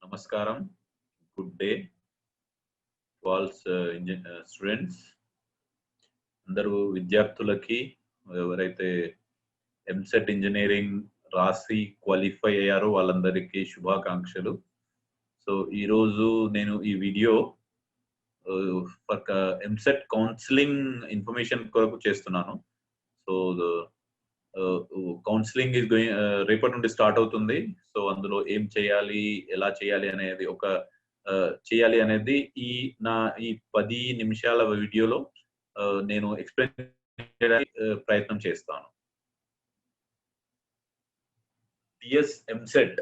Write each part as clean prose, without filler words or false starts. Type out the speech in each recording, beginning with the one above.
నమస్కారం. Good day to all students. అందరూ విద్యార్థులకి ఎవరైతే ఎంసెట్ ఇంజనీరింగ్ రాసి క్వాలిఫై అయ్యారో వాళ్ళందరికీ శుభాకాంక్షలు. సో ఈరోజు నేను ఈ వీడియో ఎంసెట్ కౌన్సిలింగ్ ఇన్ఫర్మేషన్ కొరకు చేస్తున్నాను. సో కౌన్సిలింగ్ ఇస్ గోయింగ్ రేపటి నుండి స్టార్ట్ అవుతుంది. సో అందులో ఏం చేయాలి, ఎలా చేయాలి అనేది చేయాలి అనేది ఈ 10 నిమిషాల వీడియోలో నేను ఎక్స్ప్లెయిన్ చేయడానికి ప్రయత్నం చేస్తాను. టిఎస్ ఎంసెట్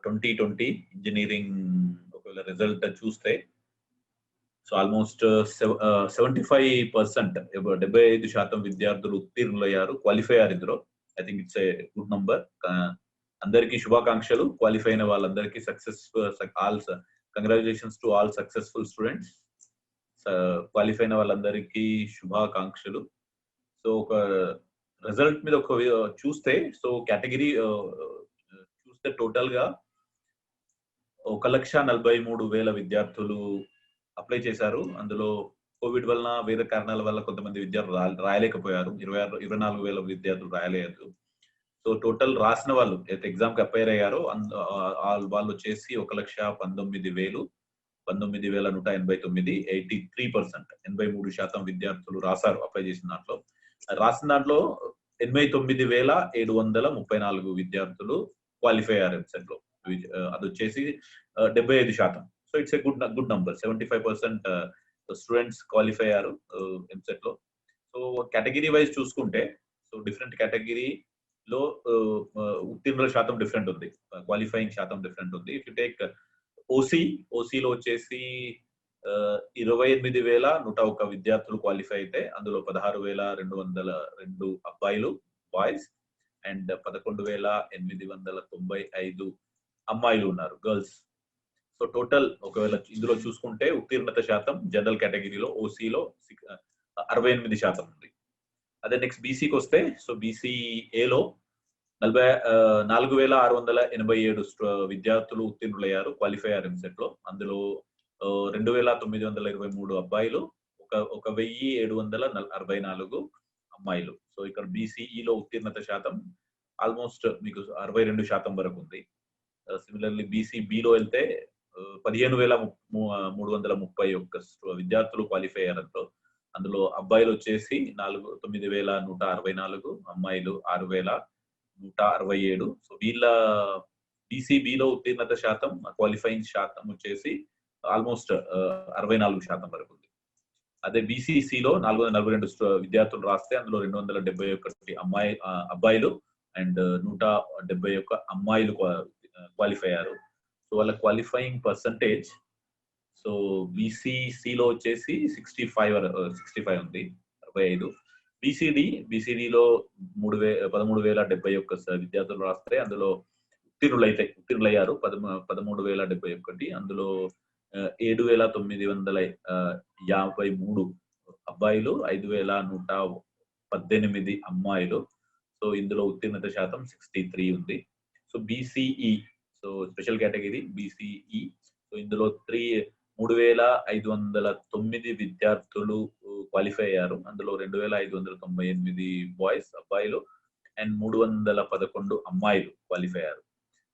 2020 ఇంజనీరింగ్ ఒకవేళ రిజల్ట్ చూస్తే సో ఆల్మోస్ట్ 75%, 75% విద్యార్థులు ఉత్తీర్ణులయ్యారు, క్వాలిఫై అయ్యారు. ఇందులో I think it's a good number. అందరికీ శుభాకాంక్షలు. క్వాలిఫై అయిన వాళ్ళందరికీ congratulations to all successful students. Qualify అయిన వాళ్ళందరికీ శుభాకాంక్షలు. సో ఒక రిజల్ట్ మీద చూస్తే, సో కేటగిరీ చూస్తే టోటల్ గా 1,43,000 విద్యార్థులు అప్లై చేశారు. అందులో కోవిడ్ వలన, వేరే కారణాల వల్ల కొంతమంది విద్యార్థులు రాయలేకపోయారు. 24,000 విద్యార్థులు రాయలేదు. సో టోటల్ రాసిన వాళ్ళు అయితే ఎగ్జామ్ కి అపైర్ అయ్యారో వాళ్ళు వచ్చేసి 1,19,000, 19,189, 83%, 83% విద్యార్థులు రాశారు. అప్లై చేసిన దాంట్లో, రాసిన దాంట్లో 89,734 విద్యార్థులు క్వాలిఫై అయ్యారు ఎంసెట్ లో. అది వచ్చేసి 75%. So it's a good number. 75% students qualify అయ్యారు ఎంసెట్ లో. సో కేటగిరీ వైజ్ చూసుకుంటే, సో డిఫరెంట్ కేటగిరీలో ఉత్తీర్ణుల శాతం డిఫరెంట్ ఉంది, క్వాలిఫైయింగ్ శాతం డిఫరెంట్ ఉంది. ఇఫ్ యు టేక్ ఓసీలో వచ్చేసి 28,101 విద్యార్థులు క్వాలిఫై అయితే అందులో 16,202 అబ్బాయిలు బాయ్స్ అండ్ 11,895 అమ్మాయిలు ఉన్నారు గర్ల్స్. సో టోటల్ ఒకవేళ ఇందులో చూసుకుంటే ఉత్తీర్ణత శాతం జనరల్ కేటగిరీలో ఓసీలో 68% ఉంది. అదే నెక్స్ట్ బీసీకి వస్తే, సో బీసీఏలో 4,687 విద్యార్థులు ఉత్తీర్ణులయ్యారు, క్వాలిఫై అయ్యారు ఎంసెట్ లో. అందులో 2,923 అబ్బాయిలు, 1,764 అమ్మాయిలు. సో ఇక్కడ బీసీఈలో ఉత్తీర్ణత శాతం ఆల్మోస్ట్ మీకు 62% వరకు ఉంది. సిమిలర్లీ బీసీబీలో వెళ్తే 15,331 విద్యార్థులు క్వాలిఫై అయ్యారు. అందులో అబ్బాయిలు వచ్చేసి 9,164, అమ్మాయిలు 6,167. సో వీళ్ళ బీసీబీలో ఉత్తీర్ణత శాతం, క్వాలిఫైయింగ్ శాతం వచ్చేసి ఆల్మోస్ట్ 64% వరకు ఉంది. అదే బీసీసీలో 442 విద్యార్థులు రాస్తే అందులో 271 అబ్బాయిలు అండ్ 171 అమ్మాయిలు క్వాలిఫై అయ్యారు. సో వాళ్ళ క్వాలిఫైయింగ్ పర్సంటేజ్, సో బీసీసీలో వచ్చేసి 65 ఉంది, 65. బీసీడీలో 13,071 విద్యార్థులు రాస్తే అందులో ఉత్తీర్ణులయ్యారు 13,071. అందులో 7,953 అబ్బాయిలు, 5,118 అమ్మాయిలు. సో ఇందులో ఉత్తీర్ణత శాతం 63 ఉంది. So BCE, so special category BCE, so ఇందులో 3,509 విద్యార్థులు క్వాలిఫై అయ్యారు. అందులో 2,598 బాయ్స్ అబ్బాయిలు అండ్ 311 అమ్మాయిలు క్వాలిఫై అయ్యారు.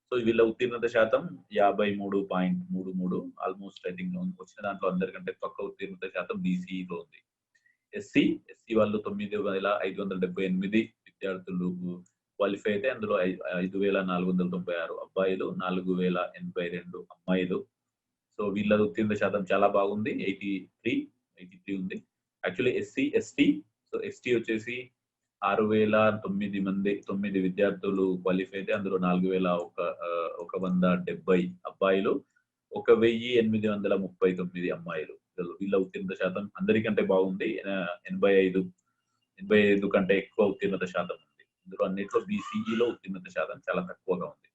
సో వీళ్ళ ఉత్తీర్ణత శాతం 53.33. ఆల్మోస్ట్ ఐ థింక్ వచ్చిన దాంట్లో అందరికంటే తక్కువ ఉత్తీర్ణత శాతం బీసీఈలో ఉంది. ఎస్సీ వాళ్ళు 9,578 విద్యార్థులు క్వాలిఫై అయితే అందులో 5,496 అబ్బాయిలు, 4,082 అమ్మాయిలు. సో వీళ్ళ ఉత్తీర్ణ శాతం చాలా బాగుంది, 83 ఉంది. యాక్చువల్లీ ఎస్టీ, సో ఎస్టీ వచ్చేసి 6,009 విద్యార్థులు క్వాలిఫై అయితే అందులో 4,170 అబ్బాయిలు, 1,839 అమ్మాయిలు. వీళ్ళ ఉత్తీర్ణత శాతం అందరికంటే బాగుంది, 85 కంటే ఎక్కువ ఉత్తీర్ణత శాతం ఉంది. ఇందులో అన్నిట్లో బీసీఈలో ఉత్తీర్ణత శాతం చాలా తక్కువగా ఉంది.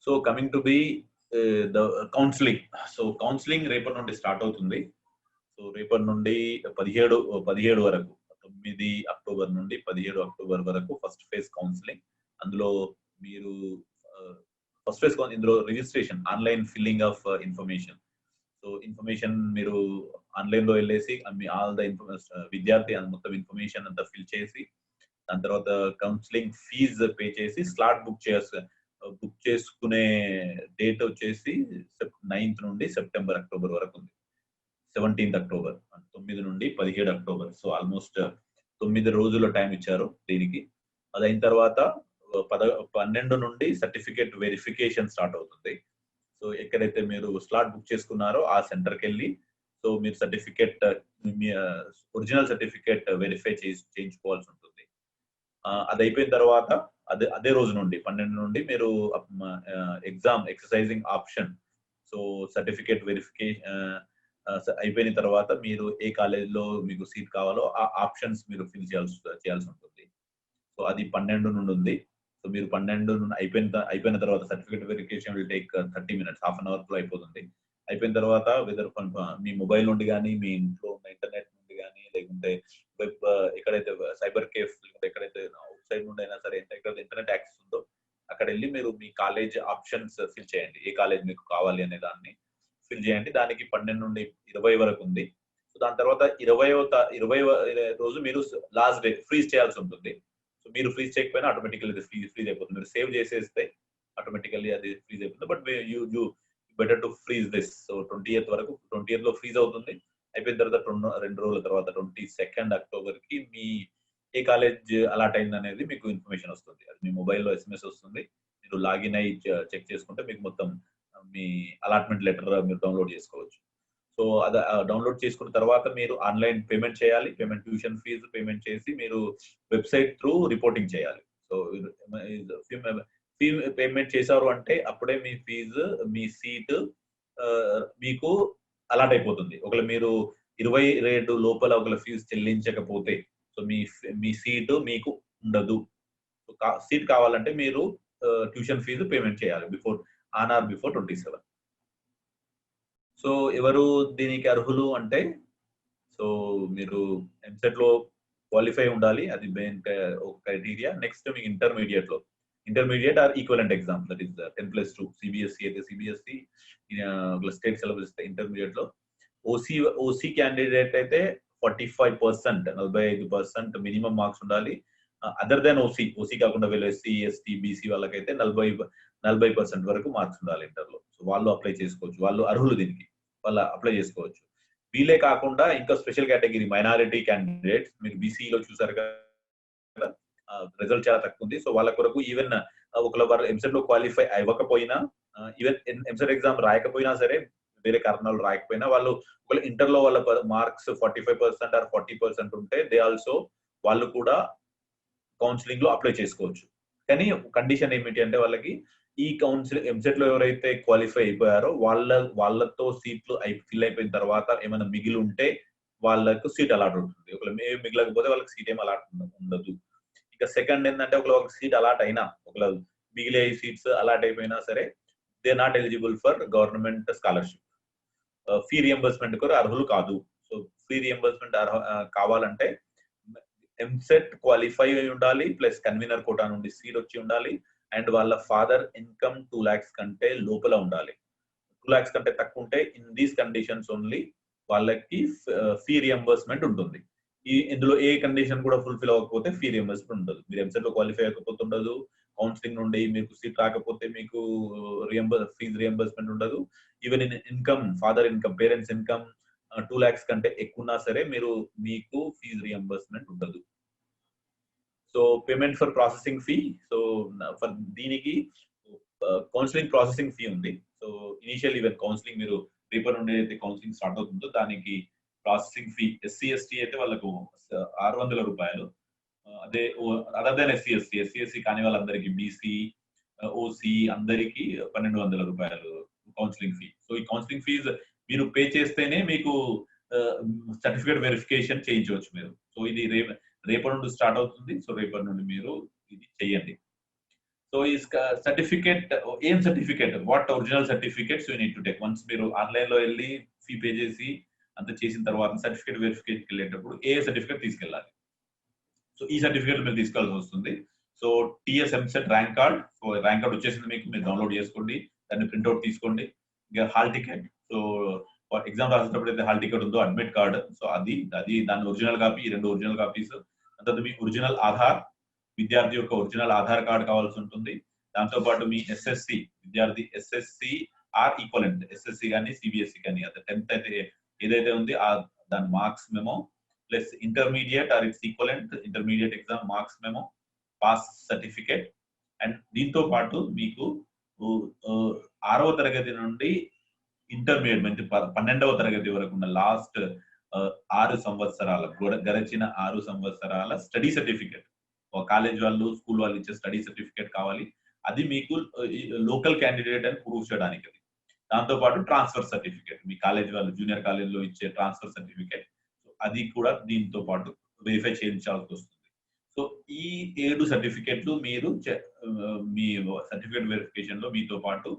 So coming to the counselling. So counselling రేపటి నుండి స్టార్ట్ అవుతుంది. సో రేపటి నుండి 17 వరకు, 9 అక్టోబర్ నుండి 17 అక్టోబర్ వరకు ఫస్ట్ ఫేజ్ కౌన్సిలింగ్. అందులో మీరు ఫస్ట్ ఫేజ్ ఇందులో registration, online filling of information. So information మీరు ఆన్లైన్ లో వెళ్ళేసి మీ ఆల్ ద విద్యార్థి మొత్తం ఇన్ఫర్మేషన్ అంతా ఫిల్ చేసి, దాని తర్వాత కౌన్సిలింగ్ ఫీజ్ పే చేసి స్లాట్ బుక్ చేసుకునే డేట్ వచ్చేసి 9th నుండి అక్టోబర్ వరకు ఉంది. 17th అక్టోబర్, 9 నుండి 17 అక్టోబర్. సో ఆల్మోస్ట్ 9 రోజుల టైం ఇచ్చారు దీనికి. అది అయిన తర్వాత 12 నుండి సర్టిఫికేట్ వెరిఫికేషన్ స్టార్ట్ అవుతుంది. సో ఎక్కడైతే మీరు స్లాట్ బుక్ చేసుకున్నారో ఆ సెంటర్కి వెళ్ళి, సో మీరు సర్టిఫికేట్, ఒరిజినల్ సర్టిఫికేట్ వెరిఫై చేయించుకోవాల్సి ఉంటుంది. అది అయిపోయిన తర్వాత అదే రోజు నుండి 12 నుండి మీరు exam exercising option, so certificate verification అయిపోయిన తర్వాత మీరు ఏ కాలేజీలో మీకు సీట్ కావాలో ఆ ఆప్షన్స్ మీరు ఫిల్ చేయాల్సి ఉంటుంది. సో అది 12 నుండి ఉంది. సో మీరు 12 నుండి అయిపోయిన తర్వాత certificate verification will take 30 minutes, half an hour లో అయిపోతుంది. అయిపోయిన తర్వాత వెదర్ మీ మొబైల్ నుండి కానీ, మీ ఇంట్లో ఉన్న ఇంటర్నెట్ నుండి కానీ, లేకుంటే వెబ్ ఎక్కడైతే సైబర్ కేఫ్ ఎక్కడైతే అవుట్ సైడ్ నుండి అయినా సరే, ఎక్కడైతే ఇంటర్నెట్ యాక్సెస్ ఉందో అక్కడ వెళ్ళి మీరు మీ కాలేజ్ ఆప్షన్స్ ఫిల్ చేయండి. ఏ కాలేజ్ మీకు కావాలి అనే దాన్ని ఫిల్ చేయండి. దానికి 12 నుండి 20 వరకు ఉంది. సో దాని తర్వాత 20వ రోజు మీరు లాస్ట్ డే ఫ్రీజ్ చేయాల్సి ఉంటుంది. సో మీరు ఫ్రీజ్ చేయకపోయినా ఆటోమేటికల్లీ అది ఫ్రీజ్ అయిపోతుంది. మీరు సేవ్ చేసేస్తే ఆటోమేటికల్లీ అది ఫ్రీజ్ అయిపోతుంది. But you better to freeze this. So 20th వరకు, 20th లో ఫ్రీజ్ అవుతుంది. అయిపోయిన తర్వాత 2 రోజుల తర్వాత 22nd అక్టోబర్ కి మీ ఏ కాలేజ్ అలాట్ అయింది అనేది మీకు ఇన్ఫర్మేషన్ వస్తుంది. అది మీ మొబైల్లో SMS వస్తుంది. మీరు లాగిన్ అయ్యి చెక్ చేసుకుంటే మీకు మొత్తం మీ అలాట్మెంట్ లెటర్ మీరు డౌన్లోడ్ చేసుకోవచ్చు. సో అది డౌన్లోడ్ చేసుకున్న తర్వాత మీరు ఆన్లైన్ పేమెంట్ చేయాలి. ట్యూషన్ ఫీజు పేమెంట్ చేసి మీరు వెబ్సైట్ త్రూ రిపోర్టింగ్ చేయాలి. సో ఫీ పేమెంట్ చేశారు అంటే అప్పుడే మీ ఫీజు, మీ సీట్ మీకు అలాట్ అయిపోతుంది. ఒకవేళ మీరు 27 లోపల ఒకవేళ ఫీజు చెల్లించకపోతే, సో మీ సీటు మీకు ఉండదు. సీట్ కావాలంటే మీరు ట్యూషన్ ఫీజు పేమెంట్ చేయాలి బిఫోర్ 27. సో ఎవరు దీనికి అర్హులు అంటే, సో మీరు ఎంసెట్ లో క్వాలిఫై ఉండాలి. అది మెయిన్ క్రైటీరియా. నెక్స్ట్ మీకు intermediate or equivalent exam, that is 10+2. CBSE అయితే సిబిఎస్ఈ, స్టేట్ సిలబస్ ఇస్తే ఇంటర్మీడియట్ లో. ఓసీ క్యాండిడేట్ అయితే 45%, 45% మినిమం మార్క్స్ ఉండాలి. అదర్ దెన్ ఓసీ కాకుండా వీళ్ళు ఎస్సీ, ఎస్టీ, బీసీ వాళ్ళకైతే 40% వరకు మార్క్స్ ఉండాలి ఇంటర్లో. సో వాళ్ళు అప్లై చేసుకోవచ్చు. వాళ్ళు అర్హులు దీనికి, వాళ్ళు అప్లై చేసుకోవచ్చు. వీళ్ళే కాకుండా ఇంకా స్పెషల్ కేటగిరీ మైనారిటీ క్యాండిడేట్స్, మీరు బీసీలో చూసారు కదా, రిజల్ట్ చాలా తక్కువ ఉంది. సో వాళ్ళ కొరకు ఈవెన్ ఒకవేళ వాళ్ళు ఎంసెట్ లో క్వాలిఫై అవ్వకపోయినా, ఈవెన్ ఎంసెట్ ఎగ్జామ్ రాయకపోయినా సరే, వేరే కారణాలు రాయకపోయినా, వాళ్ళు ఒకవేళ ఇంటర్ లో వాళ్ళ మార్క్స్ 45% ఆర్ 40% ఉంటే వాళ్ళు కూడా కౌన్సిలింగ్ లో అప్లై చేసుకోవచ్చు. కానీ కండిషన్ ఏమిటి అంటే, వాళ్ళకి ఈ ఎంసెట్ లో ఎవరైతే క్వాలిఫై అయిపోయారో వాళ్ళతో సీట్లు ఫిల్ అయిపోయిన తర్వాత ఏమైనా మిగిలి ఉంటే వాళ్ళకు సీట్ అలాట్ అవుతుంది. ఒకవేళ మిగిలకపోతే వాళ్ళకి సీట్ ఏం అలాట్ ఉండదు. ఇక సెకండ్ ఏంటంటే, ఒకవేళ సీట్ అలాట్ అయినా, ఒకవేళ మిగిలే సీట్స్ అలాట్ అయిపోయినా సరే, they not eligible for government scholarship. Fee reimbursement కూడా అర్హులు కాదు. సో ఫీ రియంబర్స్మెంట్ కావాలంటే ఎంసెట్ క్వాలిఫై అయి ఉండాలి, ప్లస్ కన్వీనర్ కోటా నుండి సీట్ వచ్చి ఉండాలి, అండ్ వాళ్ళ ఫాదర్ ఇన్కమ్ 2 lakhs కంటే లోపల ఉండాలి. 2 lakhs కంటే తక్కువ ఉంటే ఇన్ దీస్ కండిషన్స్ ఓన్లీ వాళ్ళకి ఫీ రియంబర్స్మెంట్ ఉంటుంది. ఇందులో ఏ కండిషన్ కూడా ఫుల్ఫిల్ అవ్వకపోతే ఫీ రియంబర్స్మెంట్ ఉండదు. మీరు ఎంసెట్ లో క్వాలిఫై అవ్వకపోతే ఉండదు. కౌన్సిలింగ్ నుండి మీకు సీట్ రాకపోతే మీకు ఫీజ్ రియంబర్స్మెంట్ ఉండదు. Even income, father income, parents income 2 lakhs కంటే ఎక్కువ ఉన్నా సరే మీకు ఫీజ్ రియంబర్స్మెంట్ ఉండదు. So payment for processing fee, so for దీనికి కౌన్సిలింగ్ ప్రాసెసింగ్ ఫీ ఉంది. సో ఇనిషియల్ ఈవెన్ కౌన్సిలింగ్ మీరు పేపర్ నుండి అయితే కౌన్సిలింగ్ స్టార్ట్ అవుతుందో దానికి ప్రాసెసింగ్ ఫీ, ఎస్సీ ఎస్టీ అయితే వాళ్ళకు 600 రూపాయలు. అదే అదర్ దెన్ ఎస్సీ ఎస్సీ కాని వాళ్ళందరికీ, బీసీ, ఓసీ అందరికి 1200 రూపాయలు కౌన్సిలింగ్ ఫీ. సో ఈ కౌన్సిలింగ్ ఫీజ్ మీరు పే చేస్తేనే మీకు సర్టిఫికేట్ వెరిఫికేషన్ చేయించవచ్చు మీరు. సో ఇది రేపటి నుండి స్టార్ట్ అవుతుంది. సో రేపటి నుండి మీరు ఇది చేయండి. సో ఈ సర్టిఫికేట్, ఏం certificate, what original certificates you need to take. Once మీరు ఆన్లైన్ లో వెళ్ళి ఫీ పే చేసి అంత చేసిన తర్వాత సర్టిఫికేట్ వెరిఫికేషన్ వెళ్ళేటప్పుడు ఏ సర్టిఫికేట్ తీసుకెళ్ళాలి. సో ఈ సర్టిఫికేట్ మీరు తీసుకోవాల్సి వస్తుంది. So TS EAMCET rank card, so rank card వచ్చేసింది మీకు, మీరు డౌన్లోడ్ చేసుకోండి, దాన్ని ప్రింట్అవుట్ తీసుకోండి. ఇంకా హాల్ టికెట్, సో ఎగ్జామ్ రాసేటప్పుడు అయితే హాల్ టికెట్ ఉందో అడ్మిట్ కార్డ్, సో అది దాని ఒరిజినల్ కాపీ, 2 ఒరిజినల్ కాపీస్. తర్వాత మీ ఒరిజినల్ ఆధార్, విద్యార్థి యొక్క ఒరిజినల్ ఆధార్ కార్డ్ కావాల్సి ఉంటుంది. దాంతో పాటు మీ ఎస్ఎస్సి, విద్యార్థి ఎస్ఎస్సి ఆర్ ఈక్వలెంట్, ఎస్ఎస్సి కానీ సిబిఎస్ఈ కానీ అది 10th అయితే ఏదైతే ఉంది దాని marks memo plus intermediate or it's equivalent intermediate exam marks memo, pass certificate. And దీంతో పాటు మీకు 6వ తరగతి నుండి ఇంటర్మీడియట్ 12వ తరగతి వరకు ఉన్న లాస్ట్ 6 సంవత్సరాల గడిచిన 6 సంవత్సరాల స్టడీ సర్టిఫికేట్, కాలేజ్ వాళ్ళు స్కూల్ వాళ్ళు ఇచ్చే స్టడీ సర్టిఫికేట్ కావాలి. అది మీకు లోకల్ క్యాండిడేట్ అని ప్రూవ్ చేయడానికి. దాంతో పాటు ట్రాన్స్ఫర్ సర్టిఫికేట్, మీ కాలేజ్ వాళ్ళు జూనియర్ కాలేజ్ లో ఇచ్చే ట్రాన్స్ఫర్ సర్టిఫికేట్, అది కూడా దీంతో పాటు వెరిఫై చేయించాల్సి వస్తుంది. సో ఈ 7 సర్టిఫికేట్లు మీరు మీ సర్టిఫికేట్ వెరిఫికేషన్ లో మీతో పాటు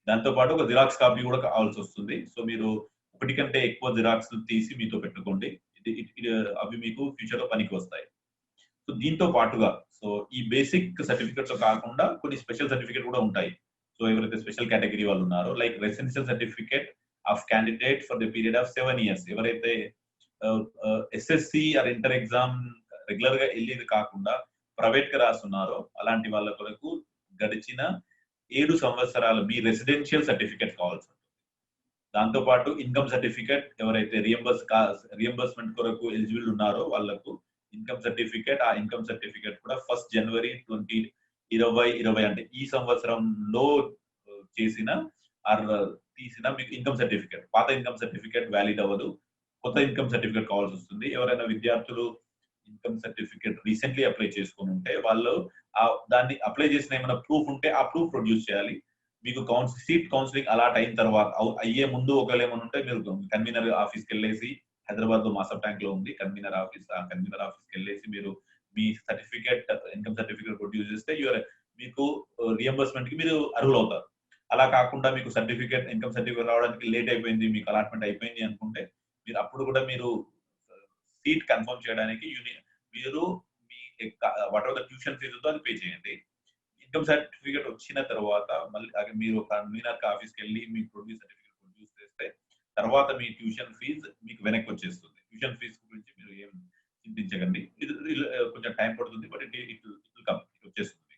దాంతో పాటు ఒక జిరాక్స్ కాపీ కూడా కావాల్సి వస్తుంది. సో మీరు ఒకటి కంటే ఎక్కువ జిరాక్స్ తీసి మీతో పెట్టుకోండి, అవి మీకు ఫ్యూచర్ లో పనికి వస్తాయి. సో దీంతో పాటుగా సో ఈ బేసిక్ సర్టిఫికేట్స్ కాకుండా కొన్ని స్పెషల్ సర్టిఫికేట్ కూడా ఉంటాయి. సో ఎవరైతే స్పెషల్ కేటగిరీ వాళ్ళు ఉన్నారో, like residential certificate of candidate for the period of 7 years, ఎవరైతే SSC or inter exam regular గా వెళ్ళేది కాకుండా ప్రైవేట్ గా రాస్తున్నారో అలాంటి వాళ్ళ కొరకు గడిచిన 7 సంవత్సరాలు మీ రెసిడెన్షియల్ సర్టిఫికేట్ కావాల్సి ఉంటుంది. దాంతో పాటు ఇన్కమ్ సర్టిఫికేట్, ఎవరైతే రియంబర్స్మెంట్ కొరకు ఎలిజిబుల్ ఉన్నారో వాళ్ళకు ఇన్కమ్ సర్టిఫికేట్, ఆ ఇన్కమ్ సర్టిఫికేట్ కూడా 1st January 2020 అంటే ఈ సంవత్సరంలో చేసిన తీసిన మీకు ఇన్కమ్ సర్టిఫికేట్, పాత ఇన్కమ్ సర్టిఫికేట్ వ్యాలిడ్ అవ్వదు, కొత్త ఇన్కమ్ సర్టిఫికేట్ కావాల్సి వస్తుంది. ఎవరైనా విద్యార్థులు ఇన్కమ్ సర్టిఫికేట్ రీసెంట్లీ అప్లై చేసుకుని ఉంటే వాళ్ళు దాన్ని అప్లై చేసిన ఏమైనా ప్రూఫ్ ఉంటే ఆ ప్రూఫ్ ప్రొడ్యూస్ చేయాలి. మీకు సీట్ కౌన్సిలింగ్ అలాట్ అయిన తర్వాత అయ్యే ముందు ఒకవేళ ఏమైనా ఉంటే మీరు కన్వీనర్ ఆఫీస్కి వెళ్ళేసి, హైదరాబాద్ లో మాసప్ ట్యాంక్ లో ఉంది కన్వీనర్ ఆఫీస్, ఆ కన్వీనర్ ఆఫీస్కి వెళ్ళేసి మీరు మీ సర్టిఫికేట్ ఇన్కమ్ సర్టిఫికేట్ ప్రొడ్యూస్ చేస్తే మీకు రియంబర్స్మెంట్ కి మీరు అర్హులు అవుతారు. అలా కాకుండా మీకు సర్టిఫికేట్ ఇన్కమ్ సర్టిఫికేట్ రావడానికి లేట్ అయిపోయింది, మీకు అలాట్మెంట్ అయిపోయింది అనుకుంటే మీరు అప్పుడు కూడా మీరు సీట్ కన్ఫర్మ్ చేయడానికి మీరు మీ whatever the tuition fee ఉందో అది పే చేయండి. ఇన్కమ్ సర్టిఫికేట్ వచ్చిన తర్వాత మళ్ళీ మీరు కన్వీనర్ ఆఫీస్కి వెళ్ళి మీ ప్రొడ్యూస్ సర్టిఫికేట్ ప్రొడ్యూస్ చేస్తే తర్వాత మీ ట్యూషన్ ఫీజు మీకు వెనక్కి వచ్చేస్తుంది. ట్యూషన్ ఫీజు గురించి మీరు ఏం చింతించకండి, ఇది కొంచెం టైం పడుతుంది, బట్ ఇట్ వచ్చేస్తుంది.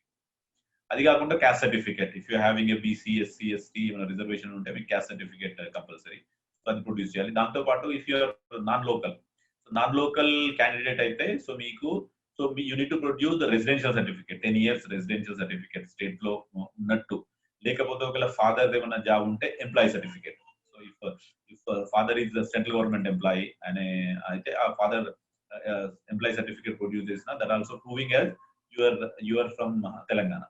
అది కాకుండా caste certificate, if you having a BC SC ST reservation ఉంటే మీకు క్యాస్ట్ సర్టిఫికేట్ కంపల్సరీ, అది ప్రొడ్యూస్ చేయాలి. దాంతో పాటు if you're non local candidate అయితే సో మీకు you need to produce the residential certificate, 10 years residential certificate state లో ఉన్నట్టు. లేకపోతే ఒకవేళ ఫాదర్ ఏమైనా జాబ్ ఉంటే employee certificate. So if father is central government employee అనే అయితే ఆ ఫాదర్ ఎంప్లాయీ సర్టిఫికేట్ ప్రొడ్యూస్ చేసిన that also proving as your from Telangana.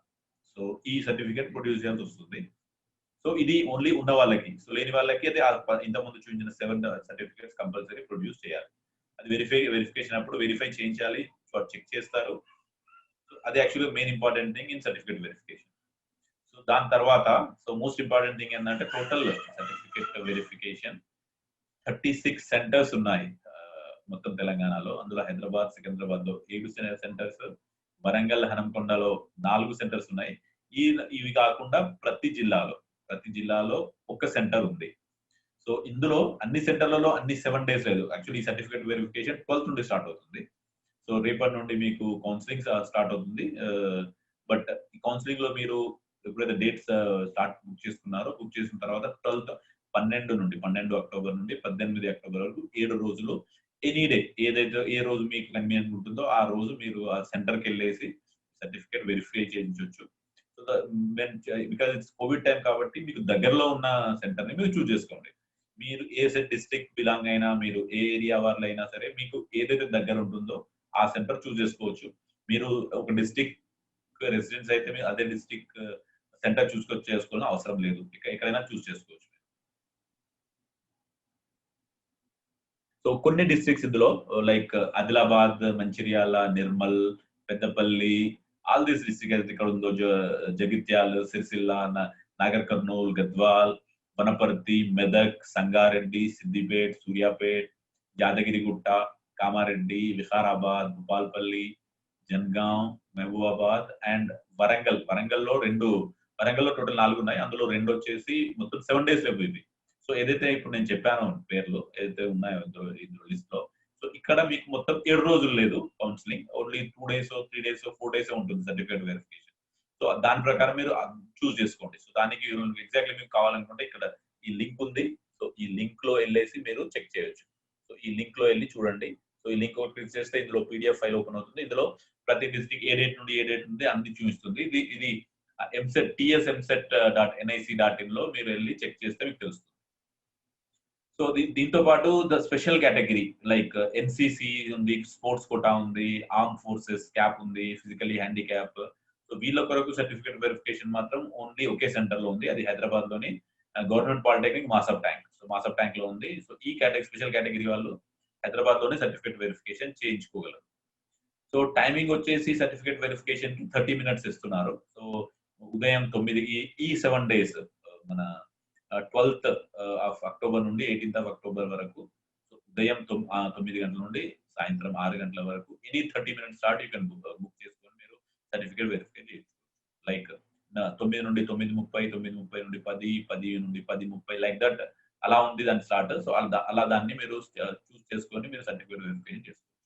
So ఈ సర్టిఫికేట్ ప్రొడ్యూస్ చేయాల్సి వస్తుంది. సో ఇది ఓన్లీ ఉన్న వాళ్ళకి. సో లేని వాళ్ళకి అయితే ఇంతకుముందు చూపించిన 7 సర్టిఫికేట్స్ కంపల్సరీ ప్రొడ్యూస్ చేయాలి. అది వెరిఫికేషన్ అప్పుడు వెరిఫై చేయించాలి, చెక్ చేస్తారు. అది యాక్చువల్గా main important thing in certificate verification. So దాని తర్వాత సో మోస్ట్ ఇంపార్టెంట్ థింగ్ ఏంటంటే టోటల్ సర్టిఫికేట్ వెరిఫికేషన్ 36 సెంటర్స్ ఉన్నాయి మొత్తం తెలంగాణలో. అందులో హైదరాబాద్, సికింద్రాబాద్ లో 7 సెంటర్స్, వరంగల్, హనంకొండలో 4 సెంటర్స్ ఉన్నాయి. ఇవి కాకుండా ప్రతి జిల్లాలో ఒక సెంటర్ ఉంది. సో ఇందులో అన్ని సెంటర్లలో అన్ని 7 days లేదు. యాక్చువల్లీ ఈ సర్టిఫికేట్ వెరిఫికేషన్ 12th నుండి స్టార్ట్ అవుతుంది. సో రేపటి నుండి మీకు కౌన్సిలింగ్ స్టార్ట్ అవుతుంది. బట్ ఈ కౌన్సిలింగ్ లో మీరు ఎప్పుడైతే డేట్స్ బుక్ చేసుకున్నారో, బుక్ చేసిన తర్వాత 12 అక్టోబర్ నుండి 18 అక్టోబర్ వరకు 7 రోజులు ఎనీ డే ఏ రోజు మీకు కన్వీనియంట్ ఉంటుందో ఆ రోజు మీరు ఆ సెంటర్కి వెళ్ళేసి సర్టిఫికేట్ వెరిఫై చేయించవచ్చు. బికాజ్ ఇట్స్ కోవిడ్ టైం కాబట్టి మీకు దగ్గరలో ఉన్న సెంటర్ ని మీరు చూస్ చేసుకోండి. మీరు ఏ డిస్ట్రిక్ట్ బిలాంగ్ అయినా, మీరు ఏ ఏరియా వాళ్ళు అయినా సరే, మీకు ఏదైతే దగ్గర ఉంటుందో ఆ సెంటర్ చూస్ చేసుకోవచ్చు. మీరు ఒక డిస్ట్రిక్ట్ రెసిడెన్స్ అయితే మీరు అదే డిస్ట్రిక్ట్ సెంటర్ చేసుకోవాలని అవసరం లేదు, ఎక్కడైనా చూస్ చేసుకోవచ్చు. సో కొన్ని డిస్ట్రిక్ట్స్ ఇందులో like Adilabad, Mancherial, Nirmal, Peddapalli, all these district ఇక్కడ ఉందో, జగిత్యాల, సిరిసిల్ల, నాగర్ కర్నూల్, గద్వాల్, వనపర్తి, మెదక్, సంగారెడ్డి, సిద్దిపేట్, సూర్యాపేట్, యాదగిరిగుట్ట, కామారెడ్డి, వికారాబాద్, భూపాల్పల్లి, జనగాం, మహబూబాబాద్ అండ్ వరంగల్. వరంగల్లో టోటల్ 4 ఉన్నాయి. అందులో 2 వచ్చేసి మొత్తం 7 డేస్ వెబ్ ఇవి. సో ఏదైతే ఇప్పుడు నేను చెప్పానో పేర్లు ఏదైతే ఉన్నాయో ఇందులో లిస్ట్ లో, సో ఇక్కడ మీకు మొత్తం 7 రోజులు లేదు counselling. Only 2 days, 3 days, 4 days ఉంటుంది సర్టిఫికేట్ వెరిఫికేషన్. సో దాని ప్రకారం మీరు చూస్ చేసుకోండి. సో దానికి ఎగ్జాక్ట్లీ మీకు కావాలనుకుంటే ఇక్కడ ఈ లింక్ ఉంది. సో ఈ లింక్ లో వెళ్ళేసి మీరు చెక్ చేయొచ్చు. సో ఈ లింక్ లో వెళ్ళి చూడండి. సో ఈ లింక్ క్లిక్ చేస్తే ఇందులో పీడిఎఫ్ ఫైల్ ఓపెన్ అవుతుంది. ఇందులో ప్రతి డిస్ట్రిక్ట్ ఏ డేట్ నుండి అన్ని చూపిస్తుంది. ఇది ఎంసెట్ tsmset.nic.in లో మీరు వెళ్ళి చెక్ చేస్తే మీకు తెలుస్తుంది. సో దీంతో పాటు the special category like NCC ఉంది, స్పోర్ట్స్ కోటా ఉంది, ఆర్మ్ ఫోర్సెస్ క్యాప్ ఉంది, ఫిజికలీ హ్యాండిక్యాప్. సో వీళ్ళ కొరకు సర్టిఫికేట్ వెరిఫికేషన్ మాత్రం ఓన్లీ ఒకే సెంటర్ లో ఉంది. అది హైదరాబాద్ లోని government polytechnic మాసప్ tank. So మాసప్ tank లో ఉంది. సో ఈ స్పెషల్ కేటగిరీ వాళ్ళు హైదరాబాద్ లోనే సర్టిఫికేట్ వెరిఫికేషన్ చేయించుకోగలరు. సో టైమింగ్ వచ్చేసి సర్టిఫికేట్ వెరిఫికేషన్ కి 30 మినిట్స్ ఇస్తున్నారు. సో ఉదయం 9కి ఈ 7 డేస్ మన 12th ఆఫ్ అక్టోబర్ నుండి 18th ఆఫ్ అక్టోబర్ వరకు ఉదయం 9 గంటల నుండి సాయంత్రం 6 గంటల వరకు any 30 minutes start you can book చేసుకొని మీరు సర్టిఫికేట్ వెరిఫై చేయొచ్చు. లైక్ 9 నుండి 9:30, 9:30 నుండి 10, 10 నుండి 10:30 లైక్ దట్ అలా ఉంది దాని స్టార్ట్. సో అలా దాన్ని మీరు చూస్ చేసుకొని మీరు సర్టిఫికేట్ వెరిఫికేషన్ చేసుకోవచ్చు.